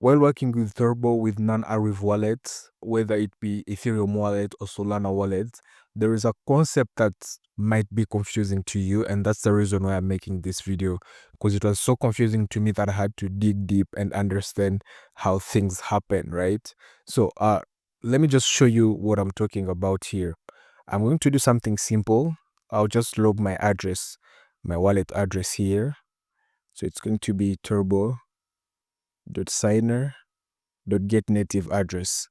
While working with Turbo with non-Arweave wallets, whether it be Ethereum wallet or Solana wallet, there is a concept that might be confusing to you, and that's the reason why I'm making this video, because it was so confusing to me that I had to dig deep and understand how things happen, right? So let me just show you what I'm talking about here. I'm going to do something simple. I'll just log my address, my wallet address here. So it's going to be turbo.signer.getNative address.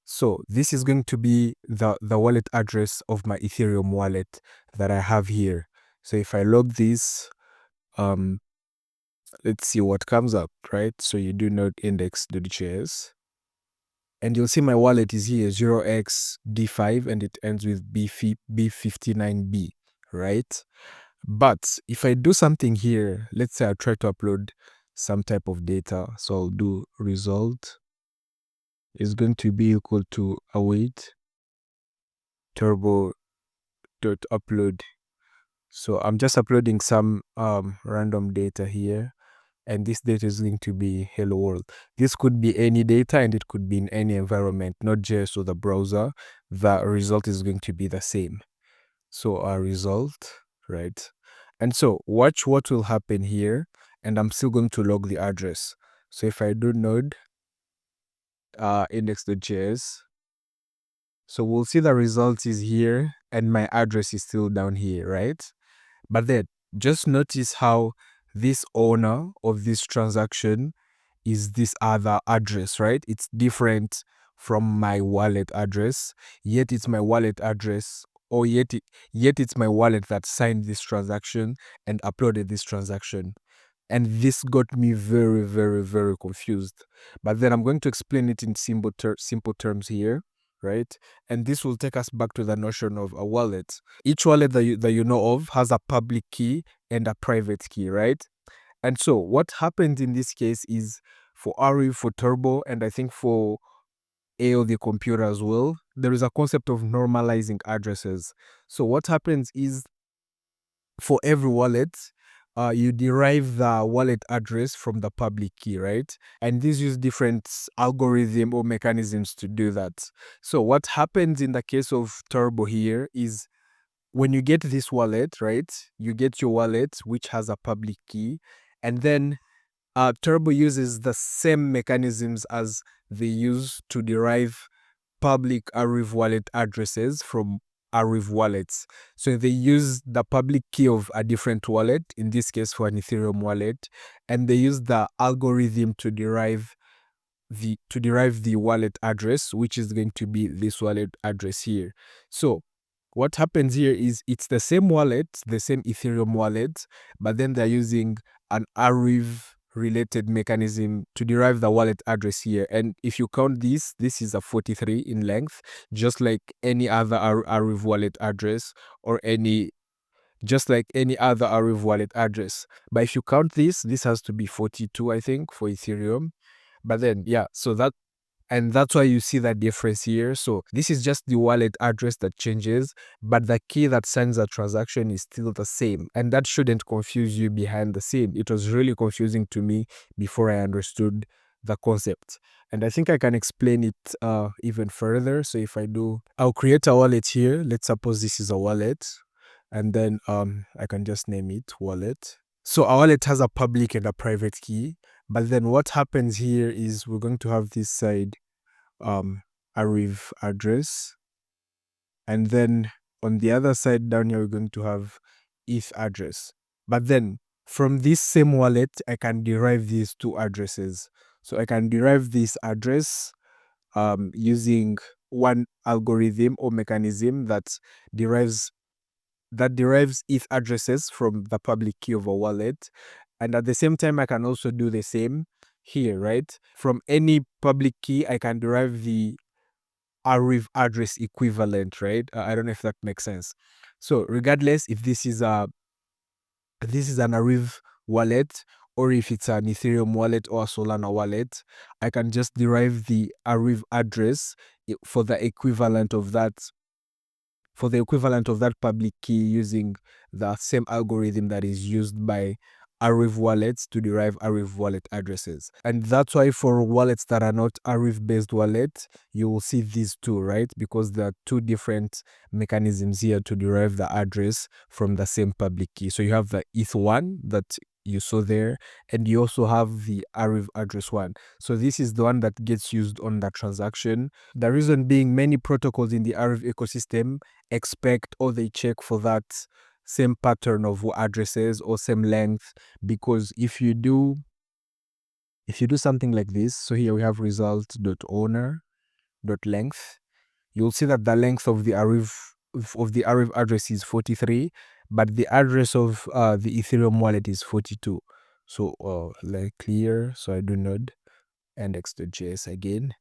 So this is going to be the wallet address of my Ethereum wallet that I have here. So if I log this, let's see what comes up, right? So you do node index.js, and you'll see my wallet is here, 0xD5, and it ends with B59B, right? But if I do something here, let's say I try to upload some type of data. So I'll do result is going to be equal to await turbo.upload. So I'm just uploading some random data here, and this data is going to be hello world. This could be any data, and it could be in any environment, not just or the browser. The result is going to be the same. So our result, right? And so watch what will happen here, and I'm still going to log the address. So if I do node index.js, so we'll see the result is here and my address is still down here, right? But then just notice how this owner of this transaction is this other address, right? It's different from my wallet address, yet it's my wallet address, or yet it's my wallet that signed this transaction and uploaded this transaction. And this got me very, very, very confused. But then I'm going to explain it in simple terms here, right? And this will take us back to the notion of a wallet. Each wallet that you know of has a public key and a private key, right? And so what happens in this case is for Arweave, for Turbo, and I think for AO the computer as well, there is a concept of normalizing addresses. So what happens is for every wallet, you derive the wallet address from the public key, right? And these use different algorithm or mechanisms to do that. So what happens in the case of Turbo here is when you get this wallet, right? You get your wallet, which has a public key, and then Turbo uses the same mechanisms as they use to derive public Arweave wallet addresses from Arweave wallets. So they use the public key of a different wallet, in this case for an Ethereum wallet, and they use the algorithm to derive the wallet address, which is going to be this wallet address here. So what happens here is it's the same wallet, the same Ethereum wallet, but then they're using an Arweave related mechanism to derive the wallet address here. And if you count this is a 43 in length, just like any other Arweave wallet address, or just like any other Arweave wallet address. But if you count this has to be 42, I think, for Ethereum. But then, yeah, so that's why you see that difference here. So this is just the wallet address that changes, but the key that signs the transaction is still the same. And that shouldn't confuse you behind the scene. It was really confusing to me before I understood the concept. And I think I can explain it even further. So if I'll create a wallet here. Let's suppose this is a wallet. And then I can just name it wallet. So our wallet has a public and a private key. But then what happens here is we're going to have this side Arweave address, and then on the other side down here we're going to have ETH address. But then from this same wallet I can derive these two addresses. So I can derive this address using one algorithm or mechanism that derives ETH addresses from the public key of a wallet. And at the same time, I can also do the same here, right? From any public key, I can derive the Arweave address equivalent, right? I don't know if that makes sense. So regardless if this is an Arweave wallet, or if it's an Ethereum wallet or a Solana wallet, I can just derive the Arweave address for the equivalent of that public key using the same algorithm that is used by Arweave wallets to derive Arweave wallet addresses. And that's why for wallets that are not Arweave based wallet, you will see these two, right? Because there are two different mechanisms here to derive the address from the same public key. So you have the ETH1 that you saw there, and you also have the Arweave address one. So this is the one that gets used on the transaction. The reason being, many protocols in the Arweave ecosystem expect or they check for that same pattern of addresses or same length, because if you do something like this, so here we have result.owner.length, you'll see that the length of the Arweave address is 43, but the address of the Ethereum wallet is 42. So like clear, so I do node index.js again,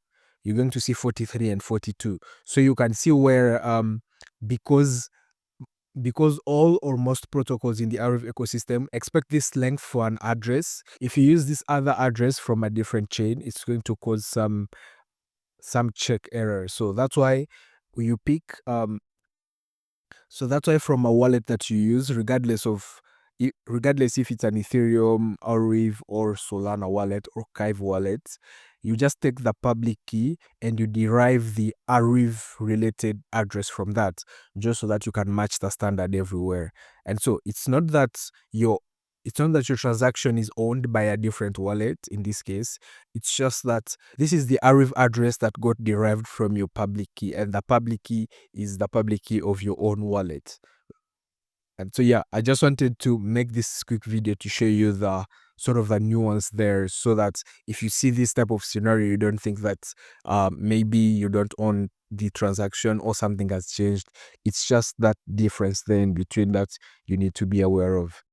you're going to see 43 and 42. So you can see where because all or most protocols in the Arweave ecosystem expect this length for an address. If you use this other address from a different chain, it's going to cause some check error. So that's why you pick so that's why from a wallet that you use, regardless if it's an Ethereum, Arweave, or Solana wallet or Kive wallet, you just take the public key and you derive the Arweave related address from that, just so that you can match the standard everywhere. And so it's not that your transaction is owned by a different wallet in this case. It's just that this is the Arweave address that got derived from your public key, and the public key is the public key of your own wallet. And so yeah, I just wanted to make this quick video to show you the sort of the nuance there, so that if you see this type of scenario, you don't think that maybe you don't own the transaction or something has changed. It's just that difference then between that you need to be aware of.